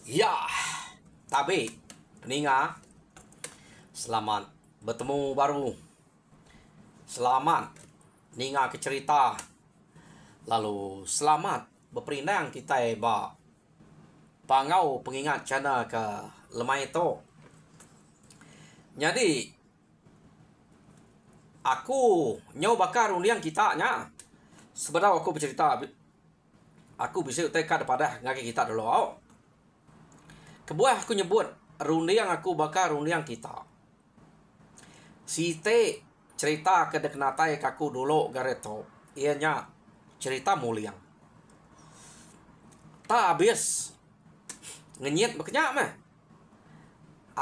Ya, tapi peninga, selamat bertemu baru. Selamat ninga ke cerita. Lalu selamat berperindang kita ba pangau pengingat cana ke lemai itu. Jadi aku nyau bakar undiang kita nya. Sebenarnya aku bercerita, aku bisa tekat pada ngaki kita dulu. Kebuah aku nyebut rundiang aku bakar rundiang kita. Site cerita ke deknatai kaku dulu gareto. Ianya cerita muliang. Tak habis ngenyit berkenyak mah.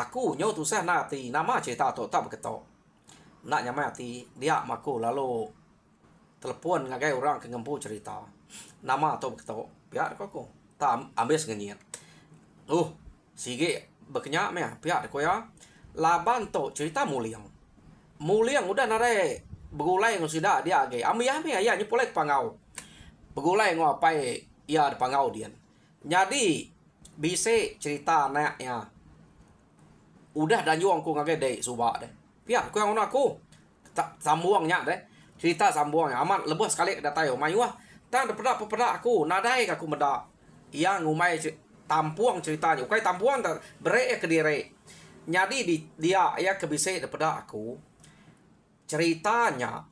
Aku nyau tu sah nati nama cerita tu tak beketok. Nak nyamai hati dia maku lalu telepon ngagai orang ke ngempu cerita. Nama tu beketok. Biar aku tak habis ngenyit. Sige berkenyak meh pihak ko ya. Laban to cerita muliang. Muliang udah nare begulai ngusida dia age. Ami ya nyepolek pangau. Begulai ngapai ya pangau dia. Jadi bisa cerita anaknya. Udah dan juang ku ngage dei suba deh. Pihak ko yang aku sambuangnya deh. Cerita sambuangnya aman lebih sekali datai mayuah. Tang daripada aku nadai aku meda. Yang ngumai tampuang ceritanya. Ukai tampuang tak bere ke diri. Jadi dia ya kebisa daripada aku. Ceritanya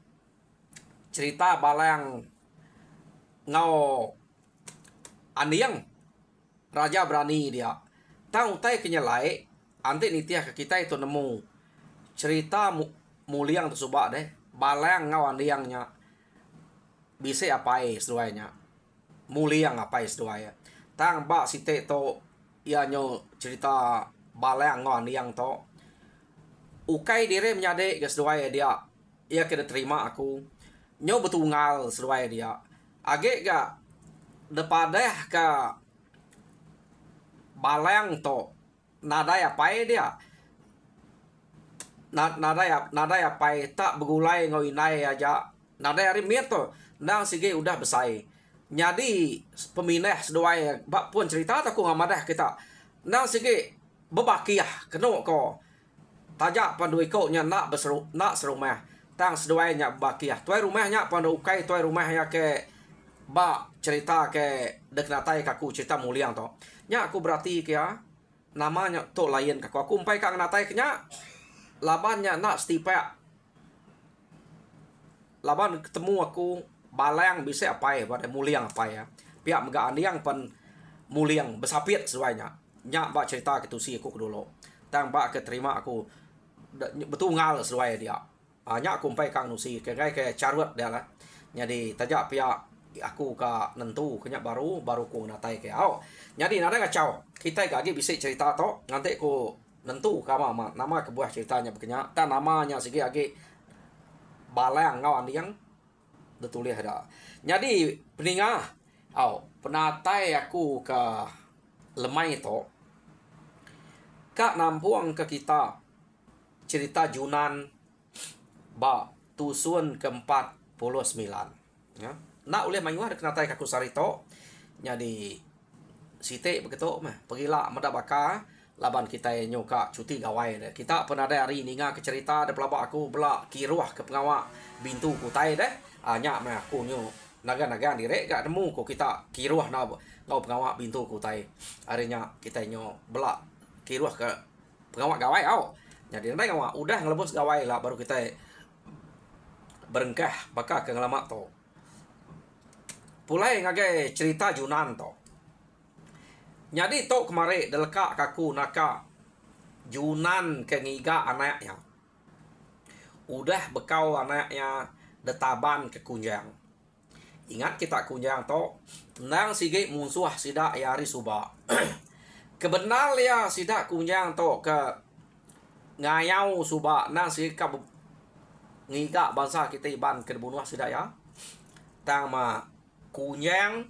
cerita balang ngau andiang raja berani dia. Tang utai kenyalai ante nitiah ke kita itu nemu cerita muliang tersubak deh. Balang ngau andiangnya bisa apai seduanya. Muliang apai seduanya. Tang ba site to ia nyo cerita balang ngon yang to ukai dire menyade gas doai dia ia kena terima aku nyo betungal seduai dia age ga depadah ka balang to nada ya pai dia nada ya pai tak begulai ngoi nai aja nada ya rimit to nang sige udah besai. Jadi peminah seduai bak pun cerita aku ngamadah kita. Nang sige bebakiah keno ko. Tajak pandui ko nya nak berseru nak serumah. Tang seduai nya bakiah. Tuai rumahnya pandu ukai tuai rumah ya ke bak cerita ke deknatai kaku cerita muliang to. Nya aku berarti ke ya namanya to lain kaku. Aku umpai kang natai kenya labannya nak stipek. Laban ketemu aku balang bisa apa ya pada muliang apa ya pihak mega andiang pen muliang besapit sesuainya nyak bak cerita ke tusi aku dulu tang bak keterima aku betul ngal sesuai dia nyak aku umpai kang nusi ke carut dia lah jadi tajak pihak aku ka nentu kenyak baru ku natai ke jadi nada ngacau kita gagi bisa cerita to nanti ku nentu ka mama nama kebuah ceritanya berkenyak ta namanya segi agi balang ngau andiang betul ya ada. Jadi peninga, penatai aku ke lemai itu, kak nampuang ke kita cerita Junan ba tusun ke-49. Ya. Nak oleh mayuah kenatai kaku sarito. Jadi site begitu mah pergilah medabaka laban kita nyoka cuti gawai deh. Kita pernah ada hari ninga ke cerita ada pelabak aku belak kiruah ke pengawak bintu kutai deh. Nyak mah aku nyo naga-naga dire gak nemu ko kita kiruah na ngau pengawak bintu kutai. Harinya kita nyo belak kiruah ke pengawak gawai Jadi nanti ngawak udah ngelebus gawai lah baru kita berengkah baka ke ngelamak to. Pulai ngage cerita Junan to. Jadi to kemari deleka kaku naka Junan ke ngiga anaknya. Udah bekau anaknya detaban ke kunjang. Ingat kita kunjang to nang sige musuh sida yari suba. Kebenal ya sida kunjang to ke ngayau suba nang sige ka ngiga bangsa kita iban ke bunuh sida ya. Tang ma kunjang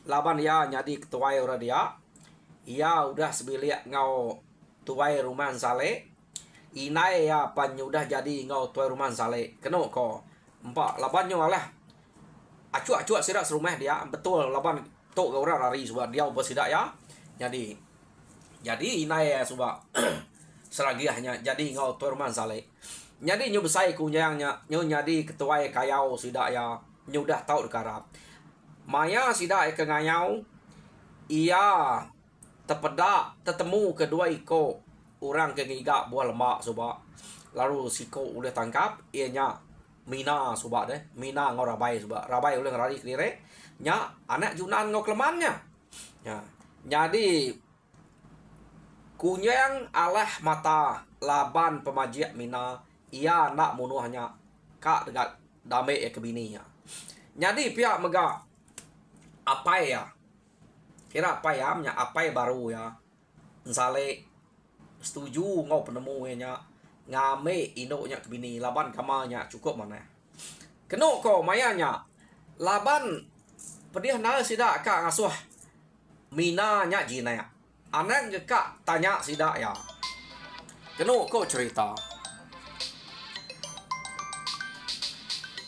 laban ya nyadi ketuai ora dia. Ia udah sebilik ngau tuai rumah sale. Inai ya pan udah jadi ngau tuai rumah sale. Keno ko empat labannya lah acuak-acuak sidak serumah dia betul laban tok orang lari sebab dia ubah sidak ya jadi Jadi inai ya suba seragiahnya jadi ngau turman sale. Jadi nyu besai kunyangnya nyu jadi ketua kayau sida ya nyu dah tahu dekarap. Maya sida ke ngayau ia terpedak tetemu kedua iko orang ke ngiga buah lemak suba. Lalu siko udah tangkap ianya Mina suba deh. Mina ngau Rabai suba. Rabai udah ngerari kedire nya anak Junan ngau kelemannya. Ya. Jadi kunyang alah mata laban pemajiak Mina ia nak munuhnya kak dekat damai ya kebininya. Jadi pihak mega apa ya? Kira apa ya? Nya apa baru ya? Nsale setuju ngau penemunya ngame indoknya kebini laban kamanya cukup mana? Keno ko mayanya laban pedih na sida kak ngasuh Mina nya jina ya. Anak kak tanya sida ya. Keno ko cerita.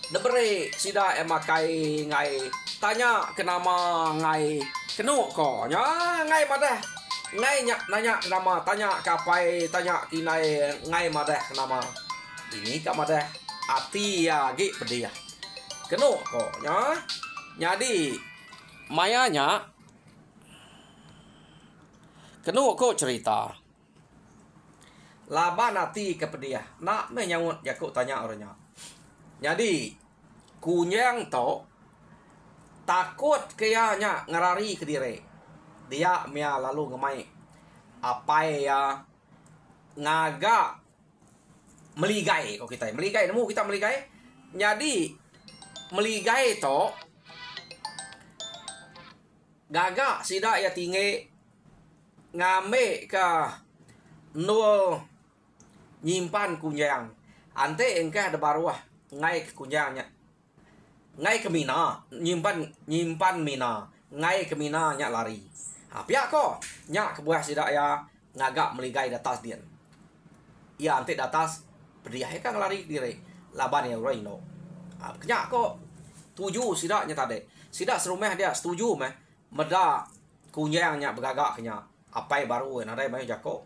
Debere sida emakai ngai tanya kenama ngai keno ko nya ngai madah ngai nya nanya kenama tanya kapai tanya kinai ngai madah kenama ini ka madah ati ya gi pedia keno ko nya jadi mayanya keno ko cerita laban ati ke pedia nak menyangut jaku tanya orangnya. Jadi kunyang to takut kayaknya ngerari ke diri. Dia mia lalu ngemai apa ya ngaga meligai kok kita meligai nemu kita meligai. Jadi meligai to gaga sida ya tinggi ngame ka nul nyimpan kunyang ante engkah ada baruah ngai ke kunyangnya ngai ke Mina nyimpan Mina ngai ke Mina nya lari pihak ko nya kebuah sida ya ngagak meligai datas dia ia ante datas pediah kan lari dire laban ya Reno nya ko tuju sida nya tadi sida serumah dia setuju meh meda kunyangnya begagak kenya apa baru nada banyak jako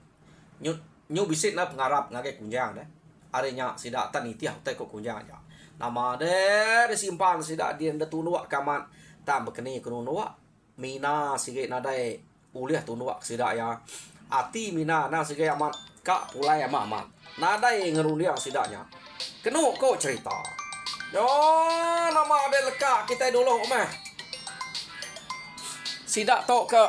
nyu bisit na pengarap ngage kunyang deh arenya sida tan itiah teh ko kunjang aja nama de disimpan sida dia nda tunua kaman tam bekeni kunua Mina sige nadai uliah tunua sida ya ati Mina na sige aman ka pulai aman nadai ngeruliang sidanya kenu ko cerita yo nama de leka kita dulu meh sida to ke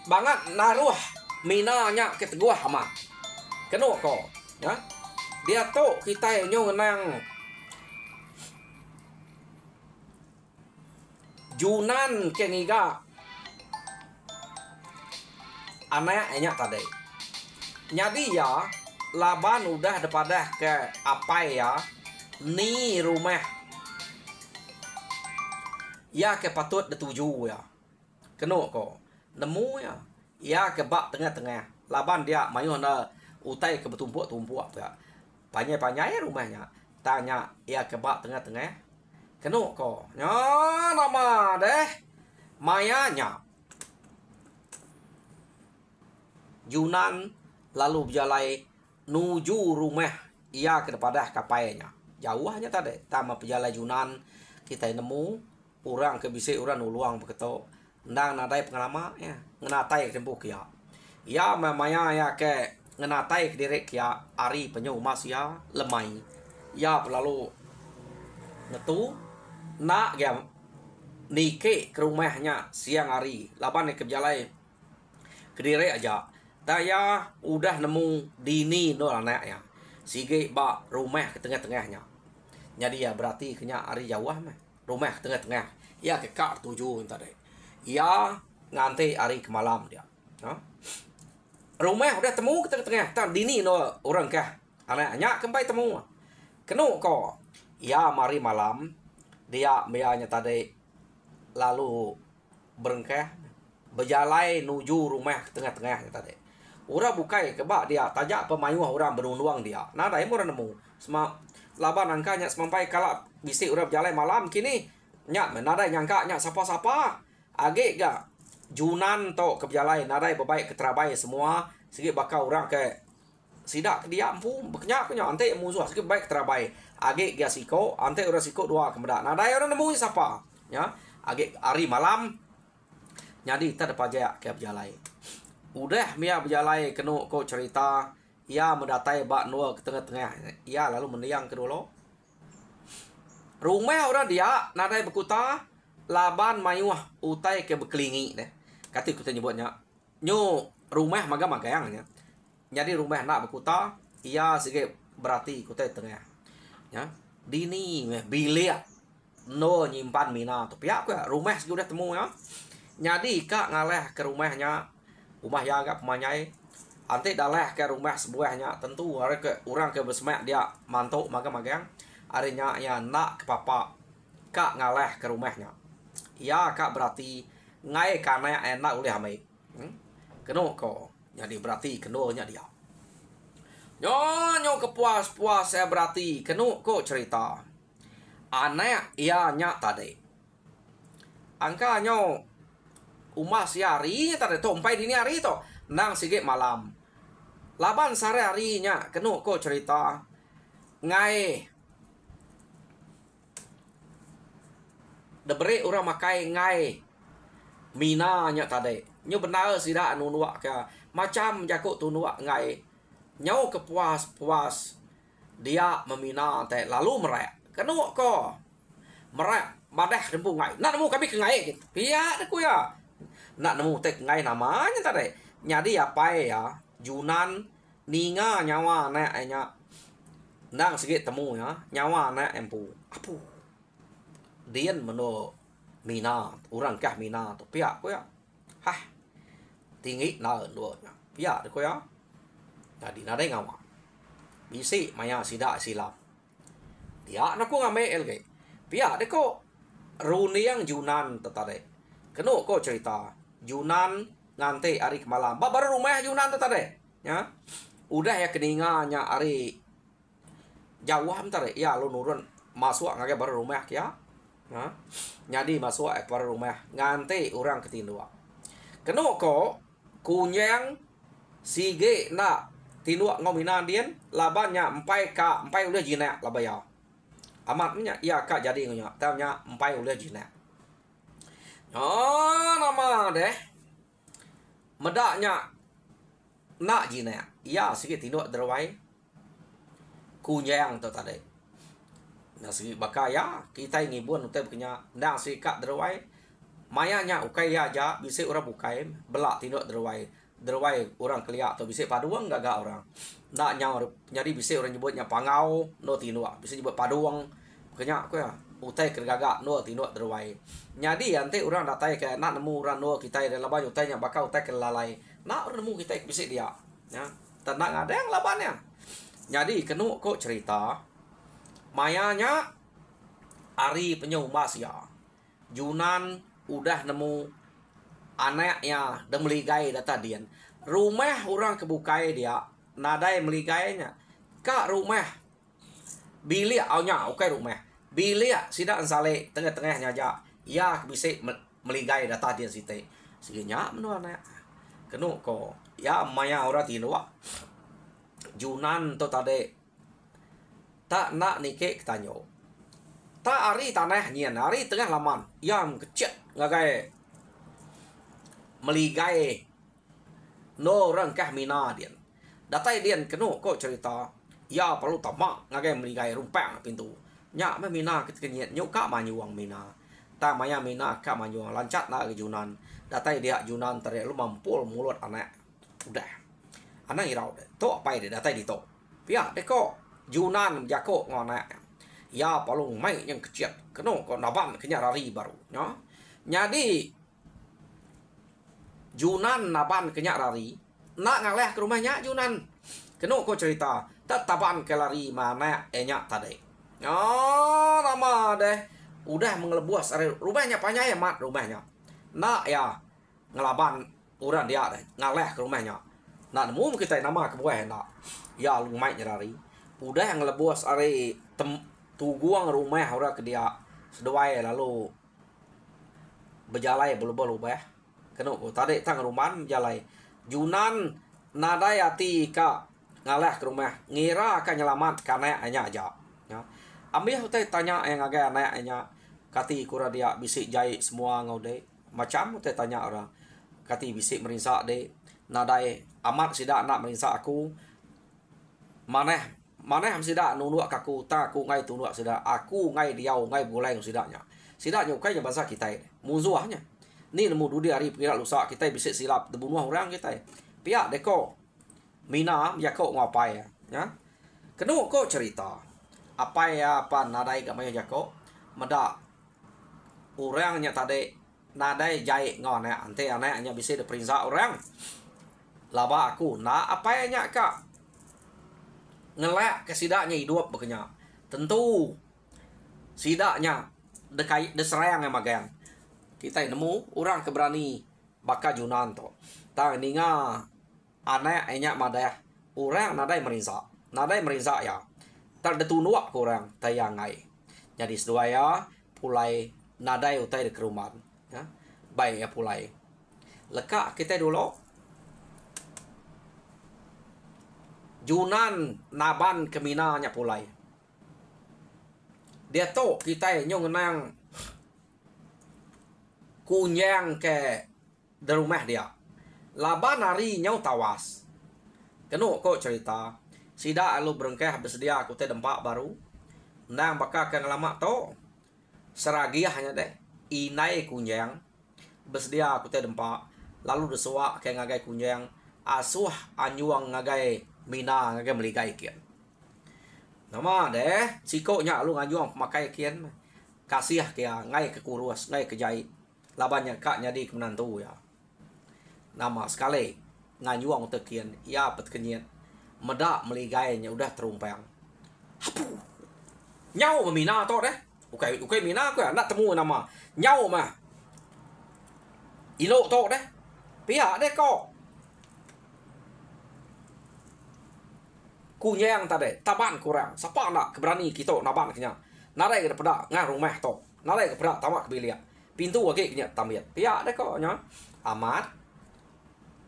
banget naruh Mina nya keteguah amat keno ko ya dia to kita nyo ngenang Junan keniga anaknya tadi jadi ya laban udah daripada ke apa ya ni rumah ya ke patut detuju ya keno ko nemu ya ia kebak tengah-tengah laban dia mayu na utai ke bertumpuk-tumpuk ya panjai-panjai rumahnya tanya ia kebak tengah-tengah keno ko nya nama deh mayanya Junan lalu berjalai nuju rumah ia kepada kapainya jauhnya tadi tama berjalai Junan kita nemu orang ke bisik orang nuluang begitu ndang nadai pengalaman ya ngenatai ke tembok ya ya mamanya ya ke ngenatai ke direk ya ari penyu mas ya lemai ya lalu ngetu nak ya nike ke rumahnya siang hari laban ke jalai ke direk aja taya udah nemu dini no anak ya sige ba rumah ke tengah-tengahnya jadi ya berarti kenya ari jauh mah rumah ke tengah-tengah ya ke kak tujuh tadi ya nganti hari ke malam dia rumah udah temu ke tengah-tengah tan dini no orang kah anaknya kembali temu kenu ko ya mari malam dia bianya tadi lalu berengkah berjalai nuju rumah ke tengah-tengahnya tadi ura bukai kebak dia tajak pemayuh orang berunuang dia nada yang orang nemu semua laban angkanya semampai kalau bisik orang berjalai malam kini Nya menadai nyangka nya sapa-sapa. Age ga Junan to ke jalai nadai bebaik ke terabai semua sigi bakal orang ke sidak ke dia ampu beknya punya ante musuh sigi baik terabai. Age ga siko ante orang siko dua kemudak. Nadai orang nemu siapa? Ya. Age hari malam nyadi tak dapat jaya ke jalai. Udah mia berjalai kenu ko cerita ia mendatai bak nua ke tengah-tengah. Ia lalu mendiang ke dulu. Rumah orang dia nadai berkuta laban mayuah utai ke berkelingi deh. Kata kita nyebutnya nyo rumah magang-magangnya. Jadi rumah nak berkuta ia sige berarti kutai tengah. Ya. Dini bilik no nyimpan mina tu pihak ke rumah sige udah temu ya. Jadi kak ngaleh ke rumahnya rumah yang agak pemanyai. Ante daleh ke rumah sebuahnya tentu hari ke orang ke bersemak dia mantuk magang-magang. Arinya ya nak ke papa kak ngaleh ke rumahnya. Ya kak berarti ngai karena enak oleh amai. Keno ko. Jadi berarti kenonya dia. Nyo kepuas-puas saya berarti keno ko cerita. Anak ia nyak tadi. Angka nyo umas hari tadi tompai dini hari to nang sige malam. Laban sare harinya keno ko cerita. Ngai debere orang makai ngai mina nya tadi nyo benar sida anu nuak ke macam jakuk tu nuak ngai nyo kepuas-puas dia memina teh lalu merek kenu ko merek badah rempu ngai nak nemu kami ke ngai gitu pia deku ya nak nemu teh ngai namanya tadi nyadi apa ya Junan ninga nyawa nek nya nang sikit temu ya nyawa nek empu apu dian meno mina orang kah mina tu pihak ko ya hah tinggi na dua pihak ko ya jadi nade ngawa bisi maya sida silam dia naku ngame elge pihak de ko runiang Junan tetade kenu ko cerita Junan ngante ari malam baru rumah Junan tetade ya udah ya keninganya ari jauh tare ya lu nurun masuk ngage baru rumah ya. Nah, jadi masuk ke rumah ngante orang ketindua. Keno ko kunyang sige na tindua ngomina dien labannya empai udah jina labaya. Amatnya ya kak jadi nya tamnya empai udah jina. Oh nama deh. Medaknya nak jina. Ya sige tindua derwai. Kunyang tu tadi. Nasi bakaya kita ngibun utai punya ndang si kak derwai mayanya ukai aja bisa orang bukai belak tindok derwai orang keliak atau bisa paduang gak orang nak nyaw jadi bisa orang nyebutnya pangau no tindok bisa nyebut paduang makanya aku ya utai kergagak no tindok derwai jadi nanti orang datai ke nak nemu orang no kita ada laban utainya bakal utai kelalai nak orang nemu kita bisa dia ya tenang ada yang labannya jadi kenu kok cerita mayanya ari penyumas ya Junan udah nemu anaknya dan meligai data dian rumah orang kebukai dia nadai meligainya kak rumah bilik aunya oke rumah bilik sida ansale tengah-tengahnya aja ya bisa meligai data dian site seginya menu anak kenu ko ya maya ora tinua Junan to tade tak nak nike ketanyo tak ari tanah nyian ari tengah laman yang kecil ngagai meligai no rangkah mina dian datai dian kenu ko cerita ya perlu tamak ngagai meligai rumpang pintu nya me mina ketika nyian nyuk ka manyuang mina ta maya mina ka manyuang lancat na ke Junan datai dia Junan tere lu mampul mulut anak udah anak irau deh to apa deh datai di to pia deko Junan jako ngona ya palung mai yang kecil keno ko naban kenya rari baru ya jadi Junan naban kenya rari nak ngaleh ke rumahnya Junan keno ko cerita tetapan ke lari mana enya tadi oh nama deh udah mengelebus rumahnya panya ya mat rumahnya nak ya ngelaban orang dia deh ngaleh ke rumahnya nak nemu kita nama ke buah nak ya lumai nyerari udah yang lebos ari tuguang rumah ora ke dia seduai lalu berjalai berubah-ubah. Kena ko tadi tang ruman jalai. Junan nadai ati ka ngalah ke rumah ngira akan nyelamat karena hanya aja. Ya. Ambil hotel tanya yang agak anaknya kati kura dia bisik jahit semua ngau deh. Macam hotel tanya orang kati bisik merinsak deh. Nadai amat sidak nak merinsak aku. Maneh sidak nunuk aku ta aku ngai tunuk sidak aku ngai diau ngai bulai sidaknya. Sidaknya ukainya bahasa kita musuhnya. Ni nemu dudi hari pira lusa kita bisik silap debunuh orang kita. Pihak deko Mina ya kau ngapai ya. Kenu kau cerita apa ya apa nadai kat maya jako meda orangnya tadi nadai jai ngon ya ante anaknya bisa diperintah orang laba aku na apa ya kak ngelak ke sidaknya hidup bekenya tentu sidaknya dekai deserang yang magang kita nemu orang keberani baka junan to tang ninga anak enyak madah orang nadai merinsa ya terdetunuak kurang tayangai jadi sedua ya pulai nadai utai de keruman ya baik ya pulai lekak kita dulu junan naban keminanya pulai dia to kita nyong nang kunyang ke di rumah dia laban hari nyau tawas. Kenu kok cerita. Sida alu berengkeh bersedia aku teh dempak baru. Nang bakal kan lama to. Seragiah hanya deh. Inai kunyang. Bersedia aku teh dempak. Lalu desuak ke ngagai kunyang. Asuh anyuang ngagai mina ngagai meligai kian. Nama deh. Sikoknya alu nganyuang pemakai kian. Kasih kia ngai ke kurus. Ngai ke jahit. Labannya kak nyadi ke menantu ya. Nama sekali nganyuang tekian ya petkenyen medak meligainya udah terumpang hapu nyau memina to deh ukai mina aku nak temu nama nyau mah ilo to deh pihak deh kok kunyang tadi taban kurang siapa nak keberani kita naban kenya narai ke pada ngah rumah to narai ke pada tamak bilia pintu wage kenya tambiat pihak deh kok nya amat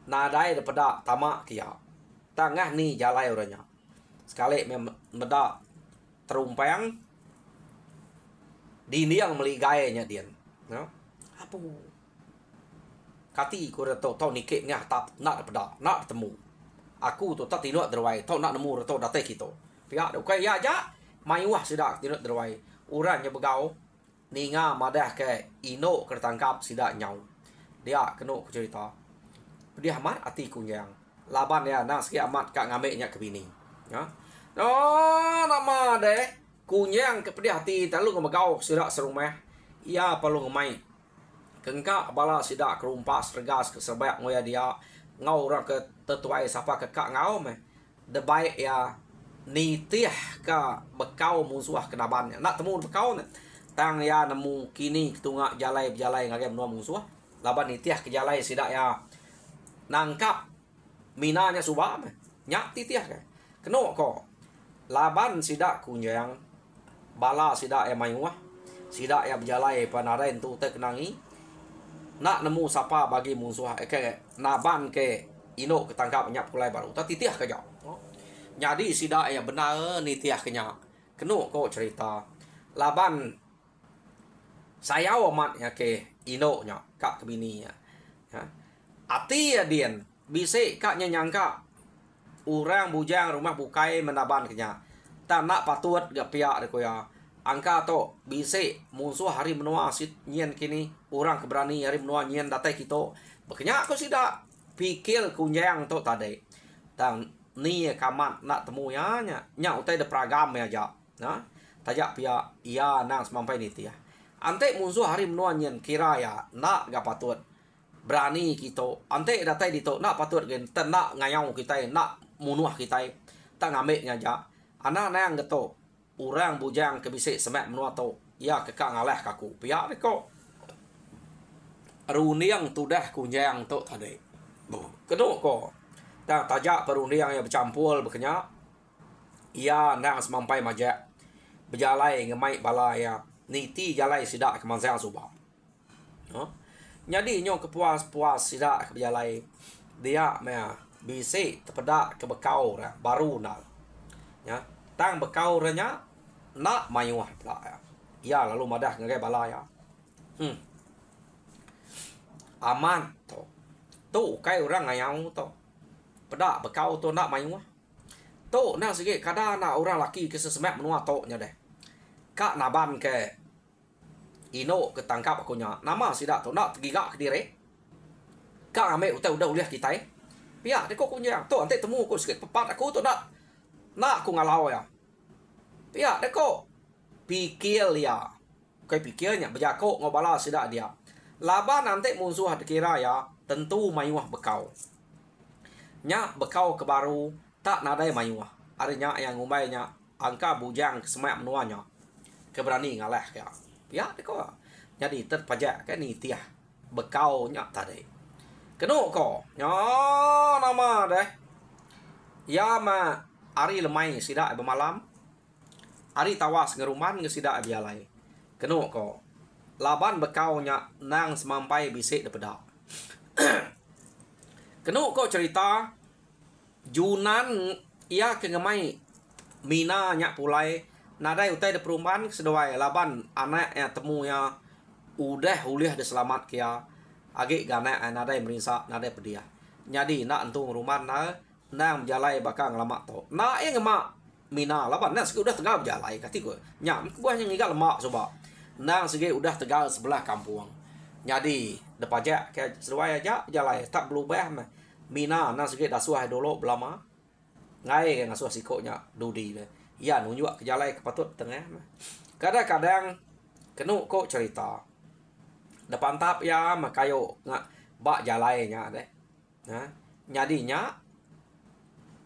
nadai daripada tamak kia tangah ni jalai orangnya sekali meda terumpang di yang meligainya dia no apa kati ko to nikik ngah tap nak daripada nak temu aku tu tak tinuk derwai to nak nemu to date kita pihak ukai ya ja mayuah sidak tinuk derwai urangnya begau ninga madah ke ino ketangkap sidak nyau dia kena cerita dia amat ati kunyang laban ya nang sikit amat kak ngameknya ke bini ya oh nama deh kunyang ke pedih hati terlalu ngemegau sidak serumah ia perlu ngemai kengkak bala sidak kerumpas regas ke serbak ngoya dia ngau orang ke tetuai siapa ke kak ngau meh de baik ya nitih ka bekau musuh kenabannya nak temu bekau ne tang ya nemu kini ketungak jalai ngagem nuah musuh laban nitih ke jalai sidak ya nangkap minanya subah nyak titiah kan keno ko laban sidak kunyang bala sidak yang mayuah sidak yang berjalai panarain tu te kenangi nak nemu siapa bagi musuh ke naban ke ino ketangkap nyak pulai baru ta titiah ke jauh jadi sidak yang benar nitiah kenya keno ko cerita laban saya amat ya ke ino nya kak kebininya ya ati ya dian bisa kaknya nyangka orang bujang rumah bukai menaban kenya tak nak patut gak pihak deko ya angka to bisa musuh hari menua sit nyen kini orang keberani hari menua nyen datai kita bekenya aku sida pikir kunyang to tadi dan ni kamat nak temu ya nya utai de pragam ya ja nah tajak pihak iya nang semampai nitia ante musuh hari menua nyen kira ya nak gak patut berani kita ante datai dito nak patut gen nak ngayau kita nak munuh kita tak ngambil ngaja anak nang geto orang bujang kebisik semak menua to ya kekak ngalah kaku pihak deko runiang tudah kunjang to tadi keduk ko tak tajak perundiang yang bercampur bekenya ia nang semampai majak berjalai ngemai bala ya niti jalai sidak ke manzang subah. Jadi nyo kepuas-puas sidak ke jalai dia mea bisi terpedak ke bekau baru nal. Ya, tang bekau renya nak mayuah pula ya. Ya lalu madah ngagai bala ya. Aman to. Tu kai orang ngayau to. Pedak bekau to nak mayuah. To na sige kada na orang laki ke sesemak menua to nya deh. Kak naban ke ino ketangkap aku nya. Nama sidak to nak gigak ke dire. Kak ame udah uliah kita pihak dia kok kunyang tu ante temu aku sikit pepat aku tu nak aku ngalau ya. Pihak dia kok pikir ya. Kai pikirnya berjakok ngobala sidak dia. Laba nanti musuh kira ya tentu mayuah bekau. Nya bekau ke baru tak nadai mayuah. Artinya yang umpainya angka bujang kesemak menuanya. Keberani ngalah ya. Pihak dia kok. Jadi terpajak kan ni tiah bekau nya tadi. Kenu ko nya nama deh. Ya ma ari lemai sidak bermalam. Ari tawas ngeruman ngesidak bialai. Kenu ko. Laban bekau nya nang semampai bisik depedak. Kenu ko cerita Junan ia kengemai Mina nya pulai nadai utai de perumahan sedoai laban anak ya temu ya udah uliah de selamat kia agi gana nadai merinsak nadai pedia. Jadi nak entung rumah nang jalai bakang lama to. Na yang emak Mina laban nak udah tegal jalai kati ko. Nya buah yang igal lemak coba. Nang segi udah tegal sebelah kampung. Jadi depajak ke sesuai aja jalai tak berubah mah. Mina nang segi dasuah dulu belama. Ngai yang ngasuh sikoknya dudi le. Ya nunjuk ke jalai ke patut tengah mah. Kadang-kadang kenu kok cerita. Depan tap ya makayo ngak bak jalai nya deh. Nah, nyadinya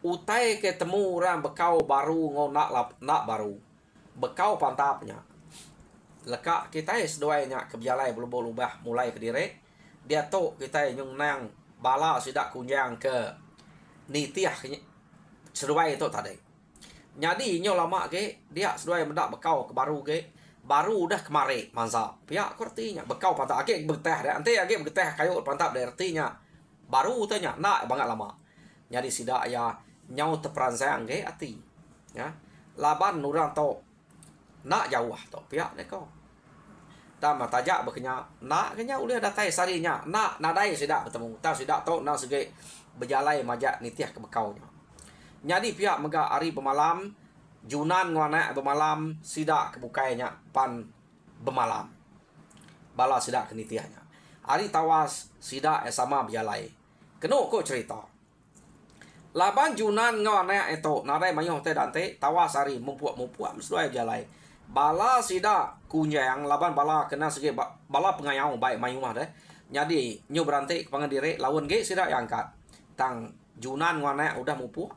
utai ketemu orang bekau baru ngonak nak baru. Bekau pantapnya. Lekak kita sedoainya kebialai belum berubah mulai ke diri dia tu kita nyung nang bala sidak kunjang ke nitiah sedoai itu tadi. Jadi nyo lama ke dia sedoai mendak bekau ke baru dah kemari mansa. Pihak artinya bekau pantap ake beteh dah ante ake beteh kayu pantap dah artinya baru tanya nak banget lama. Jadi sidak ya nyau terperansang ke ati. Ya. Laban orang tu nak jauh tu pihak deko. Tama tajak berkenya nak kenya uliah datai sarinya nak nadai sidak bertemu tau sidak tu nak segi berjalai majak nitiah ke bekaunya. Jadi pihak mega ari bermalam Junan ngwana bermalam sidak kebukainya pan bermalam. Bala sidak ke nitiahnya. Ari tawas sidak sama berjalai. Kenu ko cerita. Laban Junan ngwana itu nadai mayuh te dante tawas ari mumpuak sesuai jalai. Bala sida kunjang laban bala kena segi bala pengayau baik mayumah deh. Jadi nyu berante ke pangandire lawan ge sida yang angkat. Tang Junan ngwana udah mumpuak.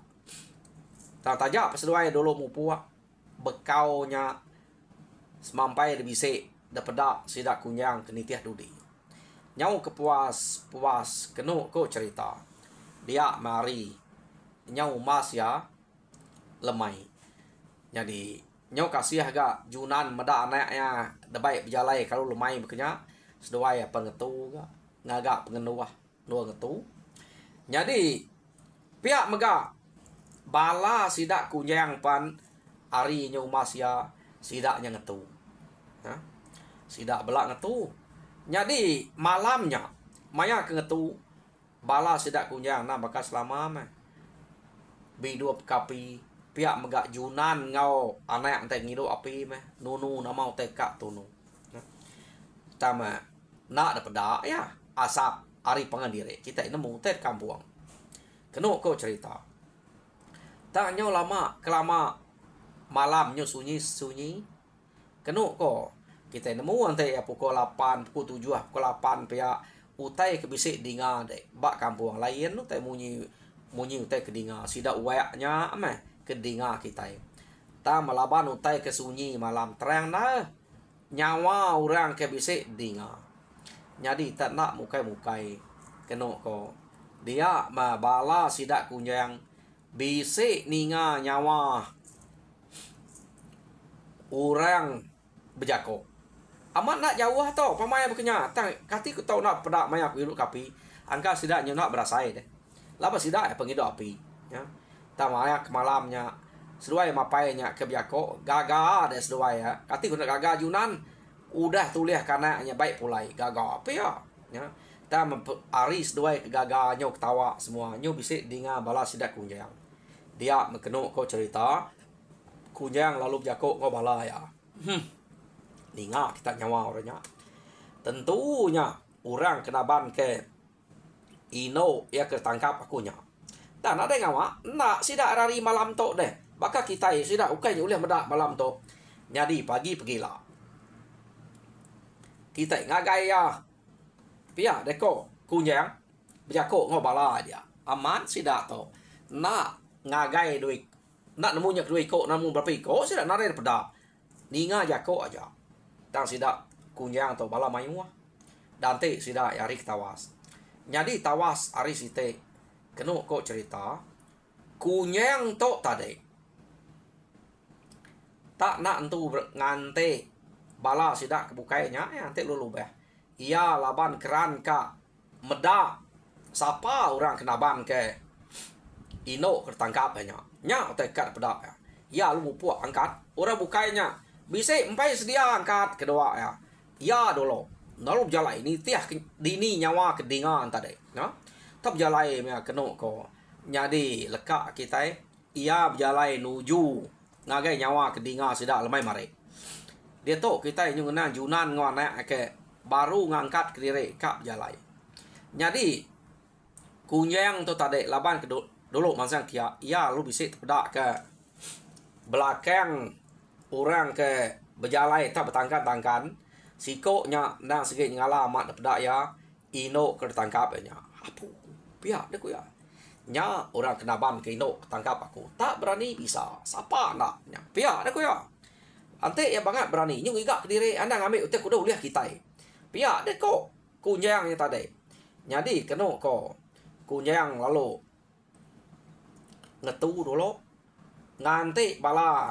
Tang tajak peseduai dulu mumpuak. Bekaunya semampai de bisik da pedak sida kunjang kenitiah dudi. Nyau kepuas kenu ko cerita. Dia mari nyau mas ya lemai. Jadi nyau kasih agak Junan meda anaknya debai berjalai kalau lemai bekenya sedoai pengetu ngagak pengenuah dua ngetu. Jadi pihak mega bala sidak kunjang pan ari nyau mas ya sidaknya ngetu. Ha? Sidak belak ngetu. Jadi malamnya maya ke ngetu bala sidak kunjang na bakas lama mah. Bidup kapi pihak megak Junan ngau anak ante ngido api meh nunu nama teka tunu. Tama nak dapat dak ya asap ari pangandire kita ini muter kampung. Kenu ko cerita. Tak nyo lama kelama malamnya sunyi. Kenu ko kita nemu ante ya pukul 8, pukul 7, pukul 8 pihak utai ke bisik dinga dek bak kampung lain tu tai munyi utai ke dinga sida uaknya meh kedinga kita. Ta malaban utai ke sunyi malam terang na nyawa orang ke bisik dinga. Jadi tak nak mukai keno ko. Dia ma bala sidak kunjang bisik ninga nyawa orang berjako. Amat nak jauh tau pamai berkenya. Tang kati ku tau nak pedak maya ku hidup kapi. Angka sidak nyu nak berasai deh. Lapa sidak penghidup api. Ya. Ta maya ke malamnya. Seduai mapainya ke biako. Gaga deh seduai ya. Kati ku nak gaga junan. Udah tulis kanaknya baik pulai. Gaga apa ya. Ya. Ta hari seduai ke gaga nyu ketawa semua. Nyu bisik dengar bala sidak kunjang. Dia mengenuk kau cerita. Kunjang lalu biako kau bala ya. Ninga kita nyawa orangnya. Tentunya orang kena ban ke Ino ya ketangkap akunya. Dan ada yang ngawa, nak sidak hari malam tu deh. Baka kita sidak ukai oleh medak malam tu. Jadi pagi pergilah. Kita ngagai ya. Pia deko kunjang berjako ngobala dia. Aman sidak tu. Nak ngagai duit. Nak nemunya duit kok namu berapa iko sidak nare pedak. Ninga jako aja. Dan sidak kunjang atau bala mayuah. Dan te sidak hari tawas. Jadi tawas hari site. Kena kok cerita. Kunjang tu tadi. Tak nak entu ngante. Bala sidak kebukainya. Nanti lulu beh. Ia laban keran ka. Medak. Siapa orang kena ban ke. Ino ketangkap banyak. Nya tekat pedak ya. Ya lu puak angkat. Orang bukainya. Bisa empai sedia angkat kedua ya. Ya dulu. Lalu berjalan ini tiah dini nyawa kedingan tadi. Ya. Tak berjalan ya kena ko. Jadi lekak kita ia berjalan nuju ngagai nyawa kedingan sidak lemai mari. Dia tu kita yang ngena junan ngwana ke baru ngangkat kediri kap berjalan. Jadi kunjang tu tadi laban ke dulu masa kia ia lu bisa terpedak ke belakang orang ke berjalan tak bertangkan-tangkan sikoknya nang segi ngala amat dapat ya Ino ketangkapnya apa pihak dia ku ya nya orang kena ban ke Ino ketangkap aku tak berani bisa siapa naknya pihak dia ku ya ante ya banget berani nyung igak ke diri anda ngambil utek kuda uliah kita pihak dia kok kunjang yang tadi jadi kena kok kunjang lalu ngetu dulu nganti bala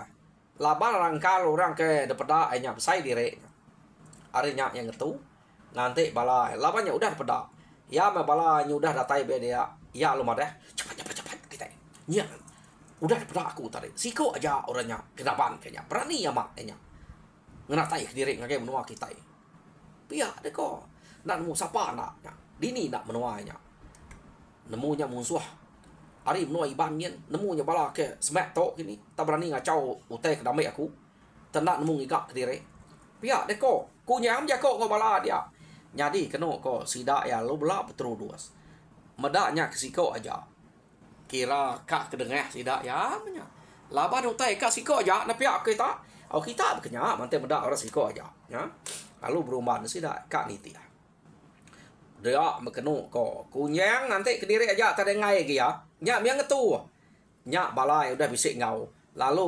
laban rangkal orang ke depeda nya besai dire arinya yang ngetu nanti bala labannya udah depeda ya me bala nya udah datai be dia ya lu madah cepat kita nya udah depeda aku tadi siko aja orangnya kenapan kayaknya berani ya mak nya ngenatai ke diri ngage menua kita pia deko nak nemu sapa nak dini nak menuanya nemunya musuh hari menua iban yen nemunya bala ke semak tok kini tak berani ngacau utai ke damai aku tenak nemu ngigak ke diri pihak deko kunyam jako ko bala dia jadi kena ko sidak ya lu bela beterudos medaknya ke siko aja kira kak kedengah sidak ya nya laban utai kak siko aja na pihak kita kita berkenya mantai medak orang siko aja ya lalu beruman sidak kak niti dia mekenu ko kunyang nanti ke diri aja tak dengai ke ya nya miang ngetu nya balai udah bisik ngau lalu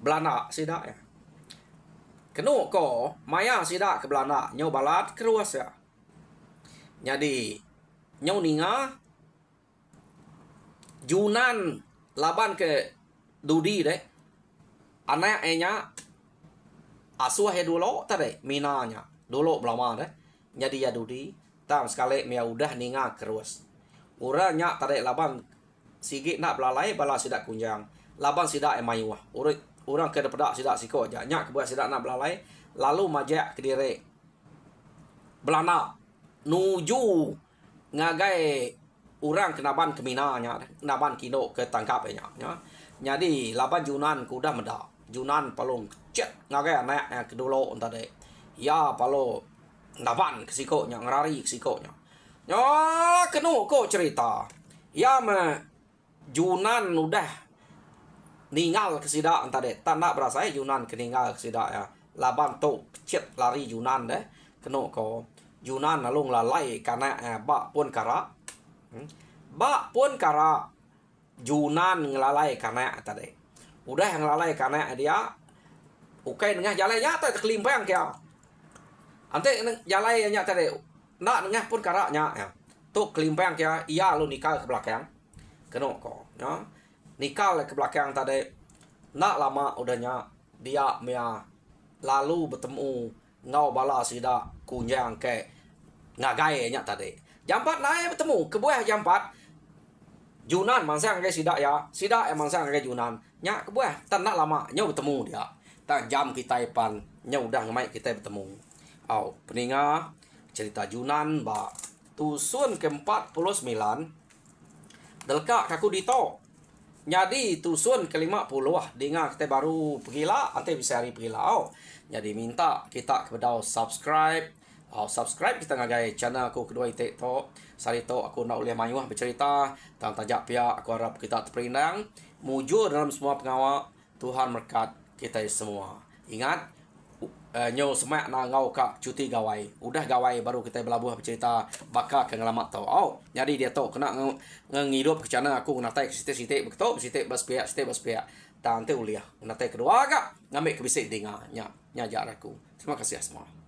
belana sidak ya kenu ko maya sidak ke belana nyo balat keruas ya jadi nyo ninga junan laban ke dudi deh anak enya asuh he dulu tadi minanya dulu belama deh jadi ya dudi tam sekali mia udah ninga keruas uranya tadi laban sigi nak belalai bala sidak kunjang laban sidak emayuah orang ke depada sidak siko aja nya ke buat sidak nak belalai lalu majak ke diri belana nuju ngagai orang kenaban keminanya kenaban kino ke tangkapnya nya jadi laban junan kuda medak junan palung cet ngagai anak kedolo tadi ya palo naban ke sikonya ngerari ke sikonya ya kenu kok cerita ya me junan udah ninggal ke sidak tadi tak nak berasa junan keninggal ke sidak ya laban tu cet lari junan deh kenu ko junan lalu lalai karena bak pun kara junan ngelalai karena tadi udah ngelalai karena dia ukai nengah jalannya tak kelimpang kaya ante jalannya tadi nak nengah pun karaknya ya tu kelimpang kaya iya lu nikal ke belakang kena ko ya nikal ke belakang tadi nak lama udahnya dia mia lalu bertemu ngau bala sida kunyang ke ngagai nya tadi. Jam 4 naik bertemu ke buah jam 4. Junan mangsang ke sida ya. Sida yang mangsang ke Junan. Nya ke buah tan nak lama nya bertemu dia. Tak jam kita pan nya udah ngamai kita bertemu. Au, peninga cerita Junan ba tusun ke-49 delka kaku dito. Jadi tusun ke-50 dengar kita baru pergilah ante bisa hari pergilah. Au. Jadi minta kita kepada subscribe. Subscribe kita ngagai channel aku kedua itu Sarito aku nak boleh mayuh bercerita tentang tajak pihak. Aku harap kita terperindang mujur dalam semua pengawal. Tuhan berkat kita semua. Ingat nyo semak na ngau kak cuti gawai. Udah gawai baru kita berlabuh bercerita bakal ke ngelamat tau. Jadi dia tau kena ngidup ke channel aku natai ke sitik-sitik begitu sitik bersepiak. Tante uliah natai kedua kak ngambil ke bisik dengar nya jarak aku. Terima kasih semua.